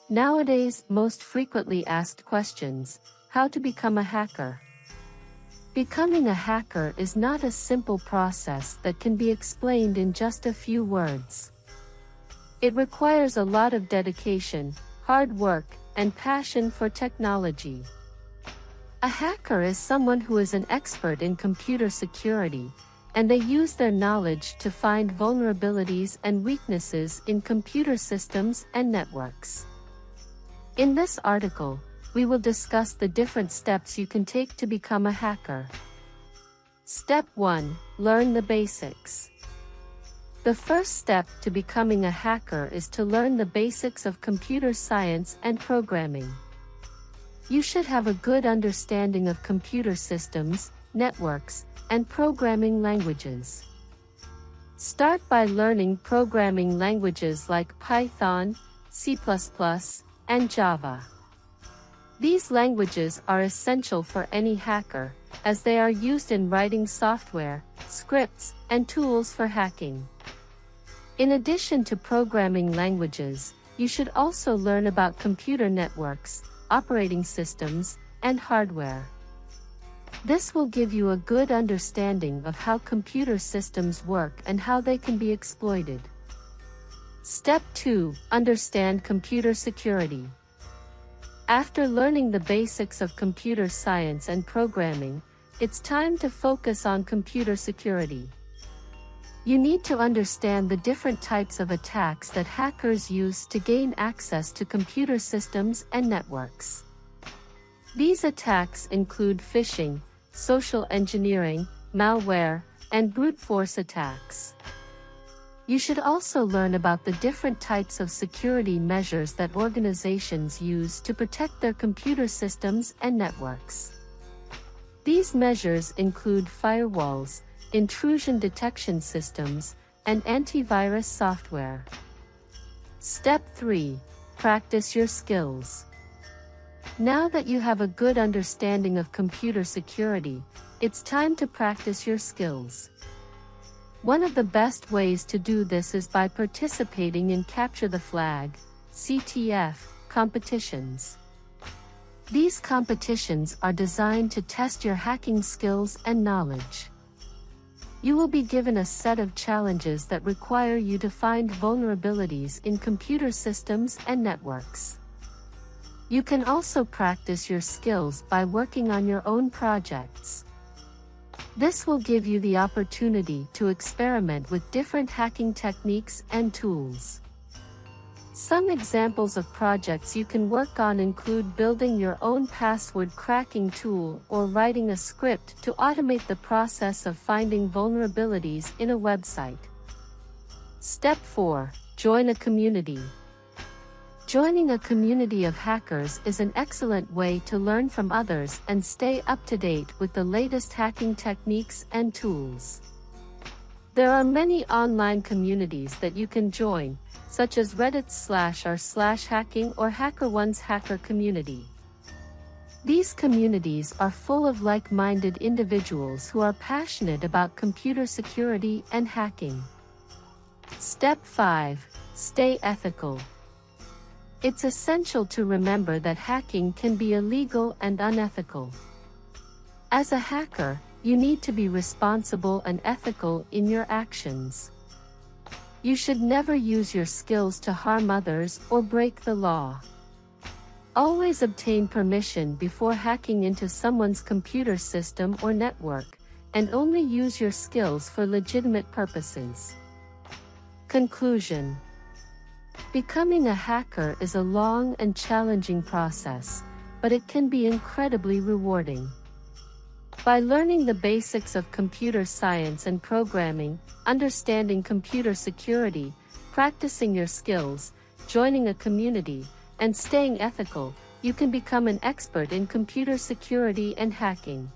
Nowadays, most frequently asked questions: how to become a hacker? Becoming a hacker is not a simple process that can be explained in just a few words. It requires a lot of dedication, hard work, and passion for technology. A hacker is someone who is an expert in computer security, and they use their knowledge to find vulnerabilities and weaknesses in computer systems and networks. In this article, we will discuss the different steps you can take to become a hacker. Step 1. Learn the basics. The first step to becoming a hacker is to learn the basics of computer science and programming. You should have a good understanding of computer systems, networks, and programming languages. Start by learning programming languages like Python, C++, and Java. These languages are essential for any hacker, as they are used in writing software, scripts, and tools for hacking. In addition to programming languages, you should also learn about computer networks, operating systems, and hardware. This will give you a good understanding of how computer systems work and how they can be exploited. Step 2. Understand computer security. After learning the basics of computer science and programming, it's time to focus on computer security. You need to understand the different types of attacks that hackers use to gain access to computer systems and networks. These attacks include phishing, social engineering, malware, and brute force attacks. You should also learn about the different types of security measures that organizations use to protect their computer systems and networks. These measures include firewalls, intrusion detection systems, and antivirus software. Step 3. Practice your skills. Now that you have a good understanding of computer security, it's time to practice your skills. One of the best ways to do this is by participating in Capture the Flag (CTF) competitions. These competitions are designed to test your hacking skills and knowledge. You will be given a set of challenges that require you to find vulnerabilities in computer systems and networks. You can also practice your skills by working on your own projects. This will give you the opportunity to experiment with different hacking techniques and tools. Some examples of projects you can work on include building your own password cracking tool or writing a script to automate the process of finding vulnerabilities in a website. Step 4. Join a community. Joining a community of hackers is an excellent way to learn from others and stay up to date with the latest hacking techniques and tools. There are many online communities that you can join, such as Reddit/r/hacking or HackerOne's hacker community. These communities are full of like-minded individuals who are passionate about computer security and hacking. Step 5. Stay ethical. It's essential to remember that hacking can be illegal and unethical. As a hacker, you need to be responsible and ethical in your actions. You should never use your skills to harm others or break the law. Always obtain permission before hacking into someone's computer system or network, and only use your skills for legitimate purposes. Conclusion. Becoming a hacker is a long and challenging process, but it can be incredibly rewarding. By learning the basics of computer science and programming, understanding computer security, practicing your skills, joining a community, and staying ethical, you can become an expert in computer security and hacking.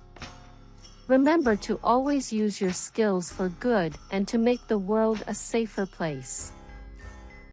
Remember to always use your skills for good and to make the world a safer place.